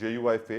JUIFA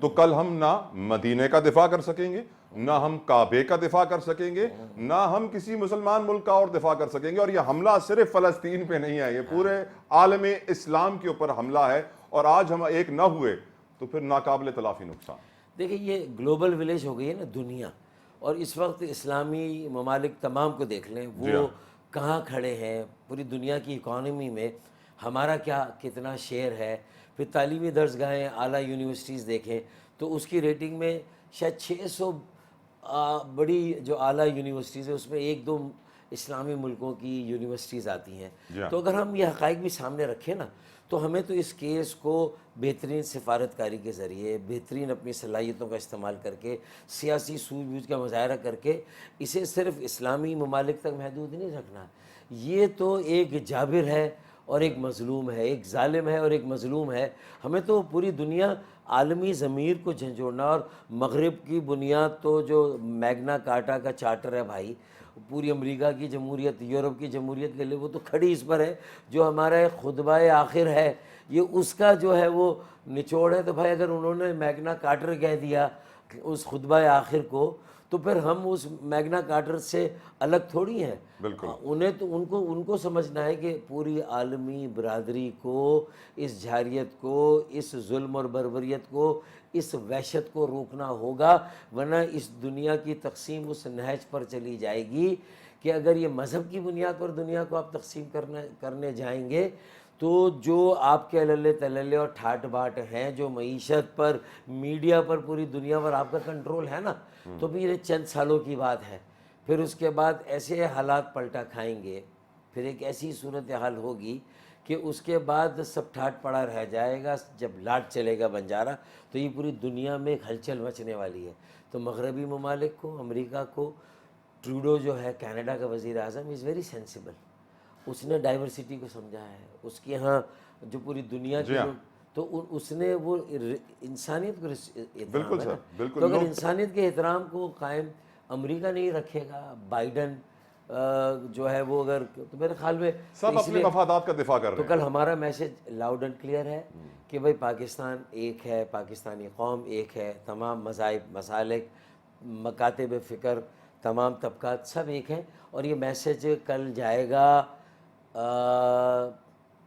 تو کل ہم نہ مدینے کا دفاع کر سکیں گے، نہ ہم کعبے کا دفاع کر سکیں گے، نہ ہم کسی مسلمان ملک کا اور دفاع کر سکیں گے. اور یہ حملہ صرف فلسطین پہ نہیں ہے، یہ پورے عالم اسلام کے اوپر حملہ ہے، اور آج ہم ایک نہ ہوئے تو پھر ناقابل تلافی نقصان. دیکھیں یہ گلوبل ولیج ہو گئی ہے نا دنیا، اور اس وقت اسلامی ممالک تمام کو دیکھ لیں وہ کہاں کھڑے ہیں پوری دنیا کی اکانومی میں، ہمارا کتنا شیئر ہے. پھر تعلیمی درسگاہیں اعلیٰ یونیورسٹیز دیکھیں تو اس کی ریٹنگ میں شاید 600 بڑی جو اعلیٰ یونیورسٹیز ہیں اس میں 1-2 اسلامی ملکوں کی یونیورسٹیز آتی ہیں. تو اگر ہم یہ حقائق بھی سامنے رکھیں نا تو ہمیں تو اس کیس کو بہترین سفارتکاری کے ذریعے، بہترین اپنی صلاحیتوں کا استعمال کر کے، سیاسی سوجھ بوجھ کا مظاہرہ کر کے اسے صرف اسلامی ممالک تک محدود نہیں رکھنا. یہ تو ایک جابر ہے اور ایک مظلوم ہے، ایک ظالم ہے اور ایک مظلوم ہے. ہمیں تو پوری دنیا عالمی ضمیر کو جھنجھوڑنا، اور مغرب کی بنیاد تو جو میگنا کارٹا کا چارٹر ہے بھائی، پوری امریکہ کی جمہوریت، یورپ کی جمہوریت کے لیے وہ تو کھڑی اس پر ہے. جو ہمارا خطبہ آخر ہے یہ اس کا جو ہے وہ نچوڑ ہے. تو بھائی اگر انہوں نے میگنا کارٹر کہہ دیا اس خطبہ آخر کو تو پھر ہم اس میگنا کارٹر سے الگ تھوڑی ہیں. بالکل. انہیں تو ان کو سمجھنا ہے کہ پوری عالمی برادری کو اس جارحیت کو، اس ظلم اور بربریت کو، اس وحشت کو روکنا ہوگا، ورنہ اس دنیا کی تقسیم اس نہج پر چلی جائے گی کہ اگر یہ مذہب کی بنیاد پر دنیا کو آپ تقسیم کرنے جائیں گے تو جو آپ کے عللے تللے اور ٹھاٹ باٹ ہیں، جو معیشت پر، میڈیا پر، پوری دنیا پر آپ کا کنٹرول ہے نا، تو بھی یہ چند سالوں کی بات ہے. پھر اس کے بعد ایسے حالات پلٹا کھائیں گے، پھر ایک ایسی صورتحال ہوگی کہ اس کے بعد سب ٹھاٹ پڑا رہ جائے گا. جب لاٹ چلے گا بنجارا تو یہ پوری دنیا میں ایک ہلچل مچنے والی ہے. تو مغربی ممالک کو، امریکہ کو، ٹروڈو جو ہے کینیڈا کا وزیر اعظم، از ویری سینسیبل. اس نے ڈائیورسٹی کو سمجھا ہے. اس کے ہاں جو پوری دنیا کی تو اس نے وہ انسانیت کو احترام ہے نا. تو اگر انسانیت کے احترام کو قائم امریکہ نہیں رکھے گا، بائیڈن جو ہے وہ اگر، تو میرے خیال میں سب اپنے مفادات کا دفاع کر رہے تو ہیں. کل ہمارا میسج لاؤڈ اینڈ کلیئر ہے کہ بھائی پاکستان ایک ہے، پاکستانی قوم ایک ہے، تمام مذاہب، مسالک، مکاتب فکر، تمام طبقات سب ایک ہیں. اور یہ میسج کل جائے گا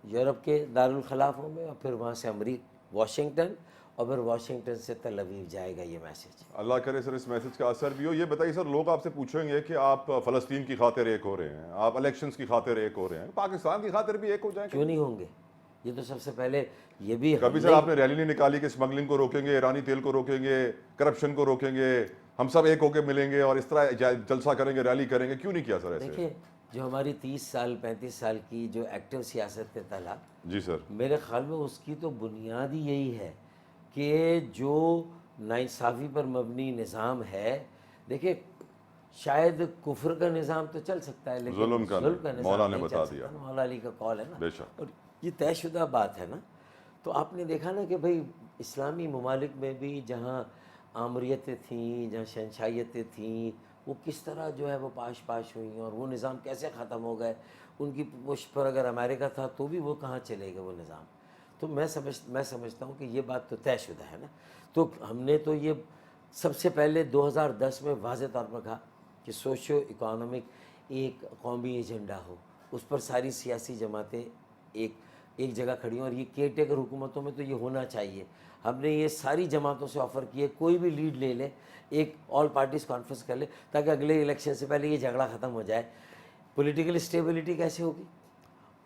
یورپ کے دارالخلافوں میں، اور پھر وہاں سے امریکہ واشنگٹن، اور پھر واشنگٹن سے تل ابیب جائے گا یہ میسج. اللہ کرے سر اس میسج کا اثر بھی ہو. یہ بتائیے سر، لوگ آپ سے پوچھیں گے کہ آپ فلسطین کی خاطر ایک ہو رہے ہیں، آپ الیکشنز کی خاطر ایک ہو رہے ہیں، پاکستان کی خاطر بھی ایک ہو جائیں. کیوں نہیں ہوں گے؟ یہ تو سب سے پہلے یہ بھی کبھی سر آپ نے ریلی نہیں نکالی کہ اسمگلنگ کو روکیں گے، ایرانی تیل کو روکیں گے، کرپشن کو روکیں گے، ہم سب ایک ہو کے ملیں گے اور اس طرح جلسہ کریں گے، ریلی کریں گے؟ کیوں نہیں کیا سر ایسے؟ دیکھیں جو ہماری 30 سال 35 سال کی جو ایکٹیو سیاست پہ تلا، جی سر، میرے خیال میں اس کی تو بنیاد ہی یہی ہے کہ جو ناانصافی پر مبنی نظام ہے. دیکھیں شاید کفر کا نظام تو چل سکتا ہے لیکن ظلم کا نظام مولا نے نہیں بتا چل دیا. سکتا. مولا علی کا قول ہے نا، بے شک. اور یہ طے شدہ بات ہے نا. تو آپ نے دیکھا نا کہ بھائی اسلامی ممالک میں بھی جہاں آمریتیں تھیں، جہاں شہنشاہیتیں تھیں، وہ کس طرح جو ہے وہ پاش پاش ہوئیں اور وہ نظام کیسے ختم ہو گئے. ان کی پشت پر اگر امریکہ تھا تو بھی وہ کہاں چلے گئے وہ نظام. تو میں سمجھتا ہوں کہ یہ بات تو طے شدہ ہے نا. تو ہم نے تو یہ سب سے پہلے 2010 میں واضح طور پر کہا کہ سوشو اکانومک ایک قومی ایجنڈا ہو، اس پر ساری سیاسی جماعتیں ایک جگہ کھڑی ہوں. اور یہ کیئر ٹیکر حکومتوں میں تو یہ ہونا چاہیے. ہم نے یہ ساری جماعتوں سے آفر کیے کوئی بھی لیڈ لے لے، ایک آل پارٹیز کانفرنس کر لے تاکہ اگلے الیکشن سے پہلے یہ جھگڑا ختم ہو جائے. پولیٹیکل اسٹیبلٹی کیسے ہوگی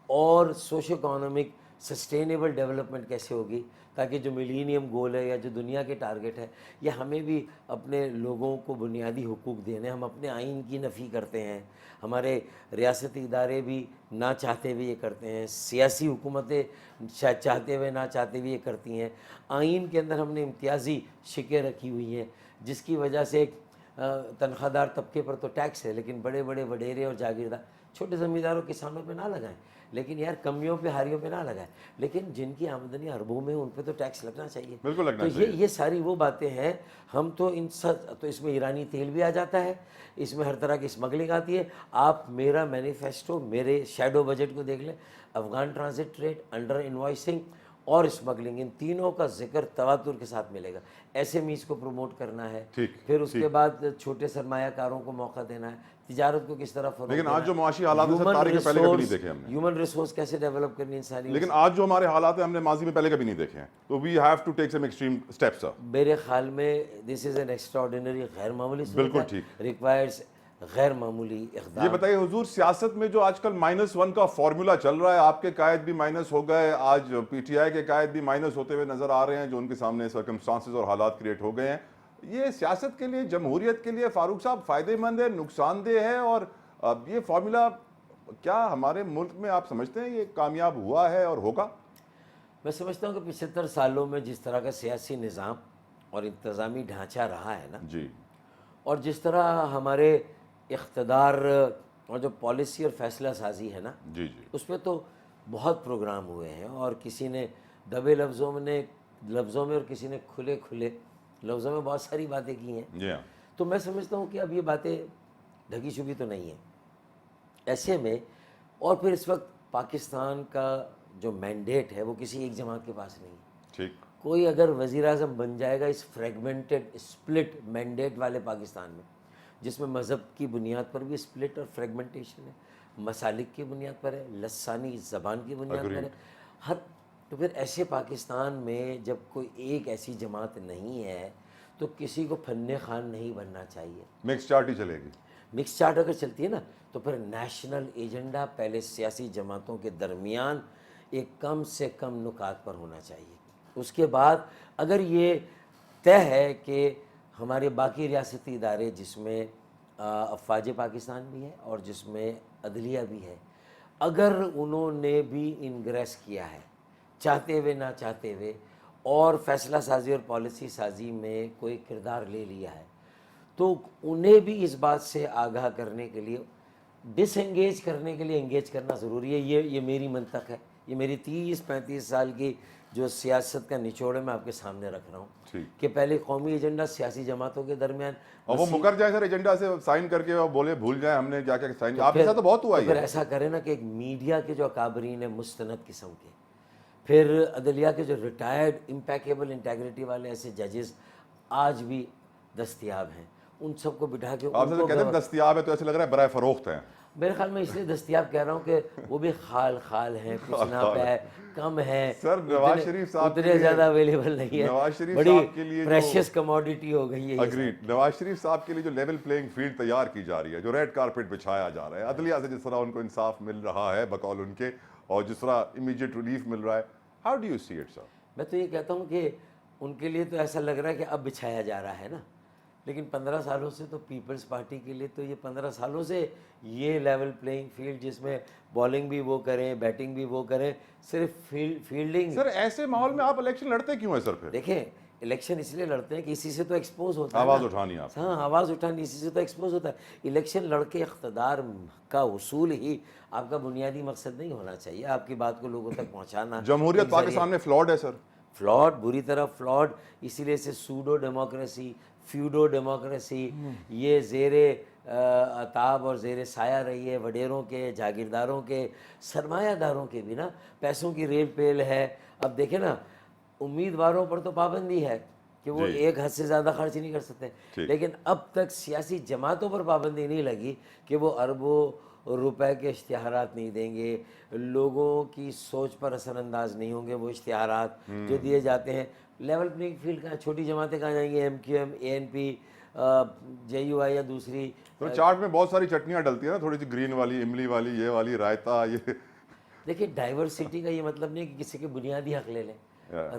اور سوشو اکانومک سسٹینیبل ڈیولپمنٹ کیسے ہوگی، تاکہ جو ملینیم گول ہے یا جو دنیا کے ٹارگٹ ہے، یہ ہمیں بھی اپنے لوگوں کو بنیادی حقوق دینے. ہم اپنے آئین کی نفی کرتے ہیں، ہمارے ریاستی ادارے بھی نہ چاہتے ہوئے یہ کرتے ہیں، سیاسی حکومتیں شاید چاہتے ہوئے نہ چاہتے ہوئے یہ کرتی ہیں. آئین کے اندر ہم نے امتیازی شکیں رکھی ہوئی ہیں جس کی وجہ سے تنخواہ دار طبقے پر تو ٹیکس ہے لیکن بڑے بڑے وڈیرے اور جاگیردار چھوٹے زمینداروں کسانوں پہ نہ لگائیں، لیکن یار کمیوں پہ ہاریوں پہ نہ لگائیں، لیکن جن کی آمدنی اربوں میں ان پہ تو ٹیکس لگنا چاہیے. بالکل لگنا تو چاہیے. یہ ساری وہ باتیں ہیں. ہم تو تو اس میں ایرانی تیل بھی آ جاتا ہے، اس میں ہر طرح کی اسمگلنگ آتی ہے. آپ میرا مینیفیسٹو، میرے شیڈو بجٹ کو دیکھ لیں. Afghan transit rate, under invoicing اور اسمگلنگ، ان تینوں کا ذکر تواتر کے ساتھ ملے گا. ایس ایم ایز کو پروموٹ کرنا ہے، پھر اس کے بعد چھوٹے سرمایہ کاروں کو موقع دینا ہے، تجارت کو کس طرح فروغ دینا ہے. لیکن آج جو معاشی حالات ہیں سر، تاریخ میں پہلے کبھی نہیں دیکھے ہم نے. ہیومن ریسورس کیسے ڈیولپ کرنی انسانی. لیکن آج جو ہمارے حالات ہیں ہم نے ماضی میں پہلے کبھی نہیں دیکھے ہیں. تو we have to take some extreme steps sir. میرے خیال میں دس از این ایکسٹراڈینری، غیر معمولی صورت. بالکل ٹھیک. ریکوائرز غیر معمولی اقدام. یہ بتائیے حضور، سیاست میں جو آج کل -1 کا فارمولا چل رہا ہے، آپ کے قائد بھی مائنس ہو گئے، آج پی ٹی آئی کے قائد بھی مائنس ہوتے ہوئے نظر آ رہے ہیں جو ان کے سامنے سرکمسٹانسز اور حالات کریٹ ہو گئے ہیں. یہ سیاست کے لیے، جمہوریت کے لیے فاروق صاحب فائدہ مند ہے، نقصان دہ ہے؟ اور یہ فارمولا کیا ہمارے ملک میں آپ سمجھتے ہیں یہ کامیاب ہوا ہے اور ہوگا؟ میں سمجھتا ہوں کہ 75 سالوں میں جس طرح کا سیاسی نظام اور انتظامی ڈھانچہ رہا ہے نا، جی، اور جس طرح ہمارے اقتدار اور جو پالیسی اور فیصلہ سازی ہے نا، جی جی، اس پہ تو بہت پروگرام ہوئے ہیں، اور کسی نے دبے لفظوں میں اور کسی نے کھلے لفظوں میں بہت ساری باتیں کی ہیں. جی ہاں. تو میں سمجھتا ہوں کہ اب یہ باتیں ڈھکی چھپی تو نہیں ہیں. ایسے میں اور پھر اس وقت پاکستان کا جو مینڈیٹ ہے وہ کسی ایک جماعت کے پاس نہیں ہے. ٹھیک. کوئی اگر وزیر اعظم بن جائے گا اس فریگمنٹڈ اسپلٹ مینڈیٹ والے پاکستان میں، جس میں مذہب کی بنیاد پر بھی اسپلٹ اور فریگمنٹیشن ہے، مسالک کی بنیاد پر ہے، لسانی زبان کی بنیاد پر ہے، تو پھر ایسے پاکستان میں جب کوئی ایک ایسی جماعت نہیں ہے تو کسی کو فن خوان نہیں بننا چاہیے. مکس چارٹ ہی چلے گی. مکس چارٹ اگر چلتی ہے نا تو پھر نیشنل ایجنڈا پہلے سیاسی جماعتوں کے درمیان ایک کم سے کم نکات پر ہونا چاہیے. اس کے بعد اگر یہ طے ہے کہ ہمارے باقی ریاستی ادارے جس میں افواج پاکستان بھی ہے اور جس میں عدلیہ بھی ہے، اگر انہوں نے بھی انگریس کیا ہے چاہتے ہوئے نہ چاہتے ہوئے، اور فیصلہ سازی اور پالیسی سازی میں کوئی کردار لے لیا ہے، تو انہیں بھی اس بات سے آگاہ کرنے کے لیے، ڈس انگیج کرنے کے لیے انگیج کرنا ضروری ہے. یہ میری منطق ہے، یہ میری 30-35 سال کی جو سیاست کا نچوڑ ہے میں آپ کے سامنے رکھ رہا ہوں کہ پہلے قومی ایجنڈا سیاسی جماعتوں کے درمیان، اور وہ مکر جائے سر ایجنڈا سے سائن کر کے، وہ بولے بھول جائیں ہم نے کیا کیا سائن. آپ کے ساتھ تو بہت ہوا ہے. پھر ایسا کرے نا کہ ایک میڈیا کے جو اکابرین ہیں مستند قسم کے، پھر عدلیہ کے جو ریٹائرڈ امپیکیبل انٹیگریٹی والے ایسے ججز آج بھی دستیاب ہیں، ان سب کو بٹھا کے آپ سے کہتے ہیں دستیاب ہے تو ایسے لگ رہا ہے برائے فروخت ہیں. میرے خیال میں اس لیے دستیاب کہہ رہا ہوں کہ وہ بھی خال ہے، کچھ نہ پہ کم ہے. سر نواز شریف صاحب اتنے زیادہ اویلیبل نہیں ہے، نواز شریف بڑی صاحب کے لیے پریشیس کموڈیٹی ہو گئی ہے. اگریڈ. نواز شریف صاحب کے لیے جو لیول پلینگ فیلڈ تیار کی جا رہی ہے، جو ریڈ کارپیٹ بچھایا جا رہا ہے، عدلیہ سے جس طرح ان کو انصاف مل رہا ہے بقول ان کے، اور جس طرح امیڈیٹ ریلیف مل رہا ہے، how do you see it سر؟ میں تو یہ کہتا ہوں کہ ان کے لیے تو ایسا لگ رہا ہے کہ اب بچھایا جا رہا ہے نا، لیکن 15 سالوں سے تو پیپلز پارٹی کے لیے تو یہ 15 سالوں سے یہ لیول پلینگ فیلڈ جس میں بالنگ بھی وہ کریں بیٹنگ بھی وہ کریں، صرف فیلڈنگ. سر ایسے ماحول میں آپ الیکشن لڑتے کیوں ہیں سر؟ پھر دیکھیں الیکشن اس لیے لڑتے ہیں کہ اسی سے تو ایکسپوز ہوتا ہے، آواز اٹھانی آپ. ہاں آواز اٹھانی، اسی سے تو ایکسپوز ہوتا ہے. الیکشن لڑ کے اقتدار کا حصول ہی آپ کا بنیادی مقصد نہیں ہونا چاہیے. آپ کی بات کو لوگوں تک پہنچانا. جمہوریت پاکستان میں فلاڈ ہے سر. فلاڈ، بری طرح فلاڈ. اسی لیے سے سوڈو ڈیموکریسی، فیوڈو ڈیموکریسی یہ زیر عتاب اور زیر سایہ رہی ہے، وڈیروں کے، جاگیرداروں کے، سرمایہ داروں کے بھی نا پیسوں کی ریل پیل ہے. اب دیکھیں نا، امیدواروں پر تو پابندی ہے کہ وہ ایک حد سے زیادہ خرچ نہیں کر سکتے، لیکن اب تک سیاسی جماعتوں پر پابندی نہیں لگی کہ وہ اربوں روپے کے اشتہارات نہیں دیں گے، لوگوں کی سوچ پر اثر انداز نہیں ہوں گے وہ اشتہارات جو دیے جاتے ہیں. لیول پلینگ فیلڈ کہاں، چھوٹی جماعتیں کہاں جائیں گی؟ M Q M, A N P, J U I یا دوسری. تو چارٹ میں بہت ساری چٹنیاں ڈلتی ہیں نا، تھوڑی سی گرین والی، املی والی، یہ والی، رائتا. یہ دیکھیے ڈائیورسٹی کا یہ مطلب نہیں کہ کسی کے بنیادی حق لے لیں.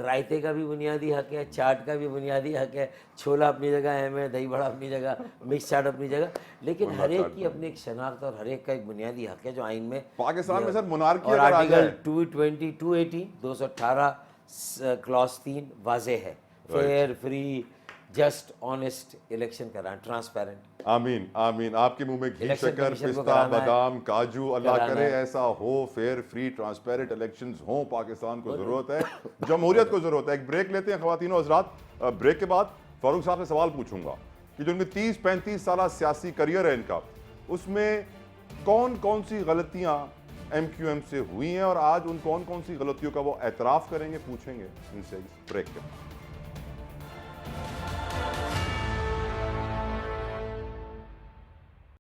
رائتے کا بھی بنیادی حق ہے، چاٹ کا بھی بنیادی حق ہے، چھولا اپنی جگہ اہم ہے، دہی بڑا اپنی جگہ، مکس چاٹ اپنی جگہ، لیکن ہر ایک کی اپنی ایک شناخت اور ہر ایک کا ایک بنیادی حق ہے جو آئین میں پاکستان میں سر منارکی اور اگر آ جائے. آرٹیکل 220 218 218 کلاس 3 واضح ہے. Fair, free, just, honest election کرائیں، ٹرانسپیرنٹ. آمین آمین. آپ کے منہ میں گھی، شکر، پستہ، بادام، کاجو، اللہ کرے ایسا ہو. فیئر، فری، ٹرانسپیرنٹ الیکشنز ہوں. پاکستان کو ضرورت ہے، جمہوریت کو ضرورت ہے. ایک بریک لیتے ہیں خواتین و حضرات. بریک کے بعد فاروق صاحب سے سوال پوچھوں گا کہ جو ان کے 30-35 سالہ سیاسی کریئر ہے ان کا، اس میں کون کون سی غلطیاں ایم کیو ایم سے ہوئی ہیں اور آج ان کون کون سی غلطیوں کا وہ اعتراف کریں گے، پوچھیں گے ان سے اس بریک کے بعد۔